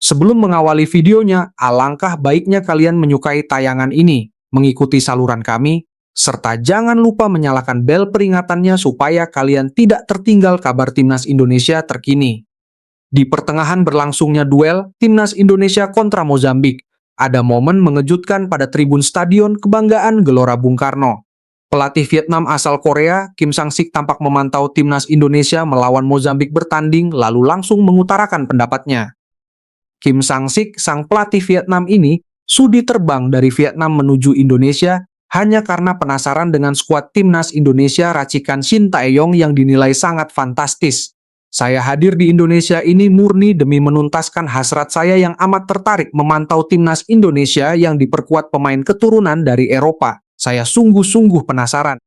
Sebelum mengawali videonya, alangkah baiknya kalian menyukai tayangan ini, mengikuti saluran kami, serta jangan lupa menyalakan bel peringatannya supaya kalian tidak tertinggal kabar Timnas Indonesia terkini. Di pertengahan berlangsungnya duel Timnas Indonesia kontra Mozambik, ada momen mengejutkan pada tribun Stadion Kebanggaan Gelora Bung Karno. Pelatih Vietnam asal Korea, Kim Sang-sik tampak memantau Timnas Indonesia melawan Mozambik bertanding lalu langsung mengutarakan pendapatnya. Kim Sang-sik, sang pelatih Vietnam ini, sudi terbang dari Vietnam menuju Indonesia hanya karena penasaran dengan skuad Timnas Indonesia racikan Shin Tae-yong yang dinilai sangat fantastis. Saya hadir di Indonesia ini murni demi menuntaskan hasrat saya yang amat tertarik memantau Timnas Indonesia yang diperkuat pemain keturunan dari Eropa. Saya sungguh-sungguh penasaran.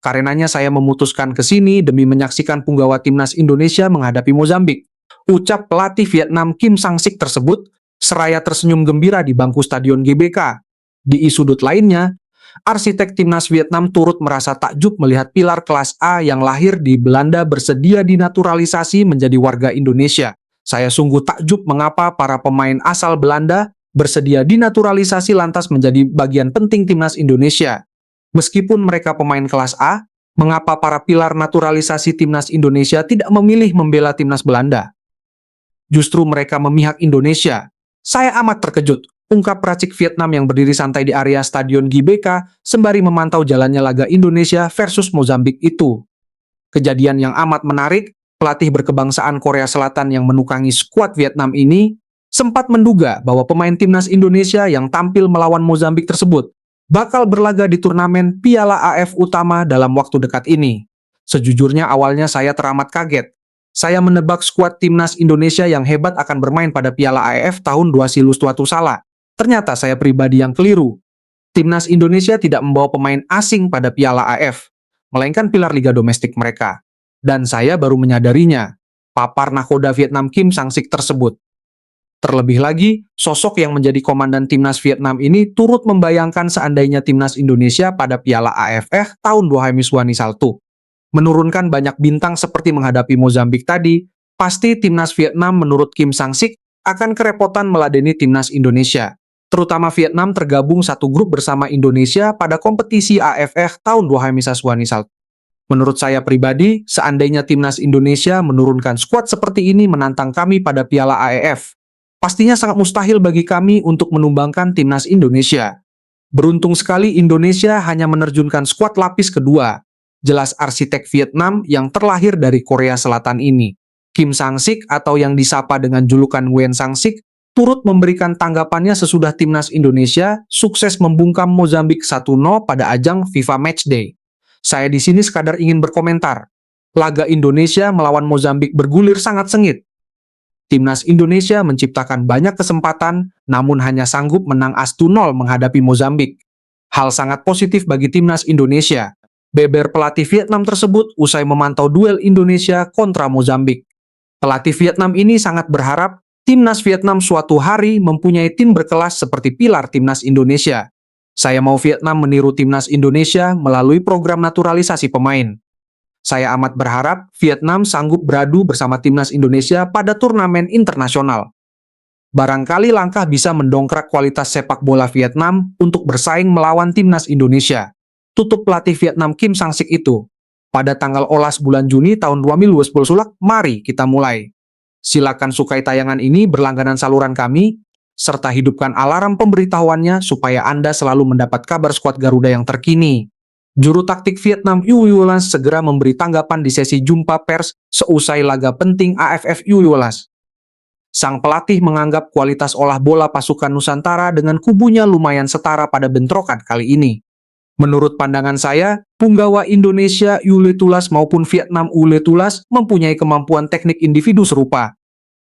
Karenanya saya memutuskan ke sini demi menyaksikan punggawa Timnas Indonesia menghadapi Mozambik. Ucap pelatih Vietnam Kim Sang-sik tersebut, seraya tersenyum gembira di bangku Stadion GBK. Di sudut lainnya, arsitek Timnas Vietnam turut merasa takjub melihat pilar kelas A yang lahir di Belanda bersedia dinaturalisasi menjadi warga Indonesia. Saya sungguh takjub mengapa para pemain asal Belanda bersedia dinaturalisasi lantas menjadi bagian penting Timnas Indonesia. Meskipun mereka pemain kelas A, mengapa para pilar naturalisasi Timnas Indonesia tidak memilih membela Timnas Belanda? Justru mereka memihak Indonesia. Saya amat terkejut, ungkap racik Vietnam yang berdiri santai di area Stadion GBK sembari memantau jalannya laga Indonesia versus Mozambik itu. Kejadian yang amat menarik, pelatih berkebangsaan Korea Selatan yang menukangi skuad Vietnam ini sempat menduga bahwa pemain Timnas Indonesia yang tampil melawan Mozambik tersebut bakal berlaga di turnamen Piala AF utama dalam waktu dekat ini. Sejujurnya awalnya saya teramat kaget. Saya menebak skuad Timnas Indonesia yang hebat akan bermain pada Piala AFF tahun 2021 salah. Ternyata saya pribadi yang keliru. Timnas Indonesia tidak membawa pemain asing pada Piala AFF, melainkan pilar liga domestik mereka. Dan saya baru menyadarinya, papar nakoda Vietnam Kim Sang-sik tersebut. Terlebih lagi, sosok yang menjadi komandan Timnas Vietnam ini turut membayangkan seandainya Timnas Indonesia pada Piala AFF tahun 2021. Menurunkan banyak bintang seperti menghadapi Mozambik tadi, pasti Timnas Vietnam menurut Kim Sang-sik akan kerepotan meladeni Timnas Indonesia. Terutama Vietnam tergabung satu grup bersama Indonesia pada kompetisi AFF tahun 2021. Menurut saya pribadi, seandainya Timnas Indonesia menurunkan skuad seperti ini menantang kami pada Piala AFF, pastinya sangat mustahil bagi kami untuk menumbangkan Timnas Indonesia. Beruntung sekali Indonesia hanya menerjunkan skuad lapis kedua. Jelas arsitek Vietnam yang terlahir dari Korea Selatan ini. Kim Sang-sik atau yang disapa dengan julukan Nguyen Sang-sik turut memberikan tanggapannya sesudah Timnas Indonesia sukses membungkam Mozambik 1-0 pada ajang FIFA Matchday. Saya di sini sekadar ingin berkomentar. Laga Indonesia melawan Mozambik bergulir sangat sengit. Timnas Indonesia menciptakan banyak kesempatan, namun hanya sanggup menang AS 2-0 menghadapi Mozambik. Hal sangat positif bagi Timnas Indonesia. Beber pelatih Vietnam tersebut usai memantau duel Indonesia kontra Mozambik. Pelatih Vietnam ini sangat berharap Timnas Vietnam suatu hari mempunyai tim berkelas seperti pilar Timnas Indonesia. Saya mau Vietnam meniru Timnas Indonesia melalui program naturalisasi pemain. Saya amat berharap Vietnam sanggup beradu bersama Timnas Indonesia pada turnamen internasional. Barangkali langkah bisa mendongkrak kualitas sepak bola Vietnam untuk bersaing melawan Timnas Indonesia. Tutup pelatih Vietnam Kim Sang-sik itu. Pada tanggal 11 bulan Juni tahun 2020 sulak, mari kita mulai. Silakan sukai tayangan ini berlangganan saluran kami, serta hidupkan alarm pemberitahuannya supaya Anda selalu mendapat kabar skuad Garuda yang terkini. Juru taktik Vietnam Yu Yuelas segera memberi tanggapan di sesi jumpa pers seusai laga penting AFF Yu Yuelas. Sang pelatih menganggap kualitas olah bola pasukan Nusantara dengan kubunya lumayan setara pada bentrokan kali ini. Menurut pandangan saya, punggawa Indonesia Yule Tulas maupun Vietnam Yule Tulas mempunyai kemampuan teknik individu serupa.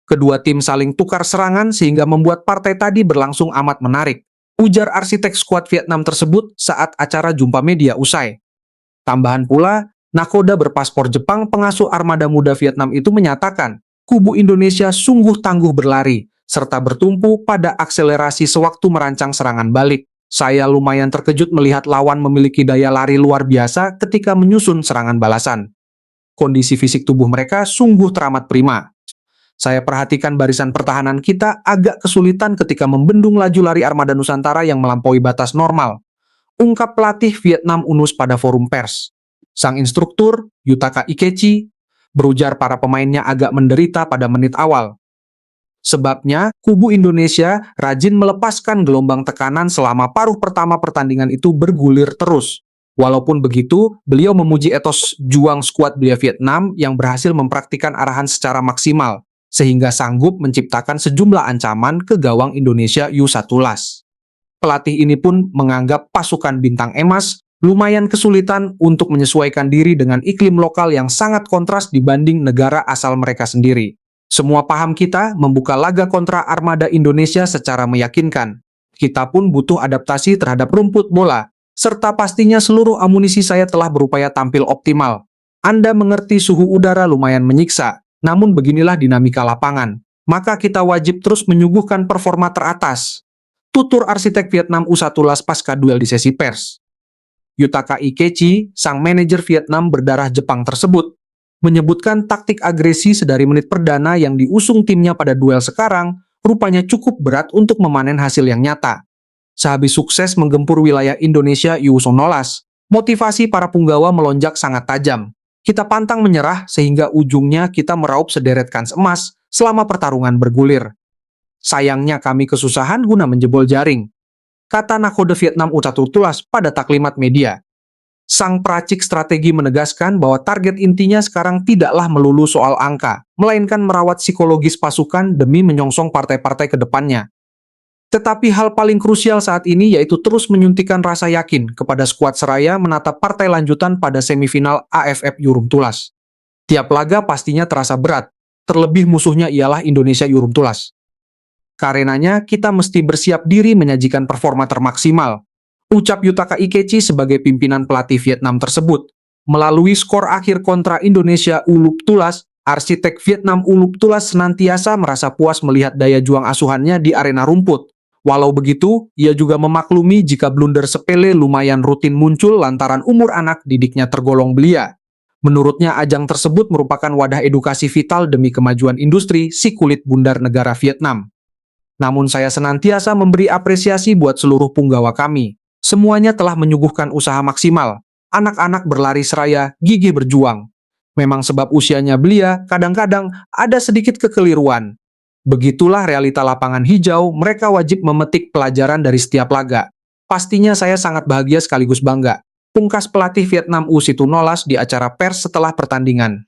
Kedua tim saling tukar serangan sehingga membuat partai tadi berlangsung amat menarik, ujar arsitek skuad Vietnam tersebut saat acara jumpa media usai. Tambahan pula, nakoda berpaspor Jepang pengasuh armada muda Vietnam itu menyatakan, kubu Indonesia sungguh tangguh berlari, serta bertumpu pada akselerasi sewaktu merancang serangan balik. Saya lumayan terkejut melihat lawan memiliki daya lari luar biasa ketika menyusun serangan balasan. Kondisi fisik tubuh mereka sungguh teramat prima. Saya perhatikan barisan pertahanan kita agak kesulitan ketika membendung laju lari armada Nusantara yang melampaui batas normal, ungkap pelatih Vietnam UNUS pada forum pers. Sang instruktur, Yutaka Ikechi, berujar para pemainnya agak menderita pada menit awal. Sebabnya, kubu Indonesia rajin melepaskan gelombang tekanan selama paruh pertama pertandingan itu bergulir terus. Walaupun begitu, beliau memuji etos juang skuad belia Vietnam yang berhasil mempraktikkan arahan secara maksimal, sehingga sanggup menciptakan sejumlah ancaman ke gawang Indonesia U11. Pelatih ini pun menganggap pasukan bintang emas lumayan kesulitan untuk menyesuaikan diri dengan iklim lokal yang sangat kontras dibanding negara asal mereka sendiri. Semua paham kita membuka laga kontra armada Indonesia secara meyakinkan. Kita pun butuh adaptasi terhadap rumput bola, serta pastinya seluruh amunisi saya telah berupaya tampil optimal. Anda mengerti suhu udara lumayan menyiksa, namun beginilah dinamika lapangan. Maka kita wajib terus menyuguhkan performa teratas. Tutur arsitek Vietnam U11 pasca duel di sesi pers. Yutaka Ikechi, sang manajer Vietnam berdarah Jepang tersebut, menyebutkan taktik agresi sedari menit perdana yang diusung timnya pada duel sekarang rupanya cukup berat untuk memanen hasil yang nyata. Sehabis sukses menggempur wilayah Indonesia U19, motivasi para punggawa melonjak sangat tajam. Kita pantang menyerah sehingga ujungnya kita meraup sederet kans emas selama pertarungan bergulir. Sayangnya kami kesusahan guna menjebol jaring, kata nakhoda Vietnam U11 pada taklimat media. Sang peracik strategi menegaskan bahwa target intinya sekarang tidaklah melulu soal angka, melainkan merawat psikologis pasukan demi menyongsong partai-partai ke depannya. Tetapi hal paling krusial saat ini yaitu terus menyuntikkan rasa yakin kepada skuad seraya menatap partai lanjutan pada semifinal AFF U19. Tiap laga pastinya terasa berat, terlebih musuhnya ialah Indonesia U19. Karenanya kita mesti bersiap diri menyajikan performa termaksimal, ucap Yutaka Ikechi sebagai pimpinan pelatih Vietnam tersebut. Melalui skor akhir kontra Indonesia U19, arsitek Vietnam U19 senantiasa merasa puas melihat daya juang asuhannya di arena rumput. Walau begitu, ia juga memaklumi jika blunder sepele lumayan rutin muncul lantaran umur anak didiknya tergolong belia. Menurutnya, ajang tersebut merupakan wadah edukasi vital demi kemajuan industri si kulit bundar negara Vietnam. Namun saya senantiasa memberi apresiasi buat seluruh punggawa kami. Semuanya telah menyuguhkan usaha maksimal. Anak-anak berlari seraya, gigih berjuang. Memang sebab usianya belia, kadang-kadang ada sedikit kekeliruan. Begitulah realita lapangan hijau, mereka wajib memetik pelajaran dari setiap laga. Pastinya saya sangat bahagia sekaligus bangga. Pungkas pelatih Vietnam U19 di acara pers setelah pertandingan.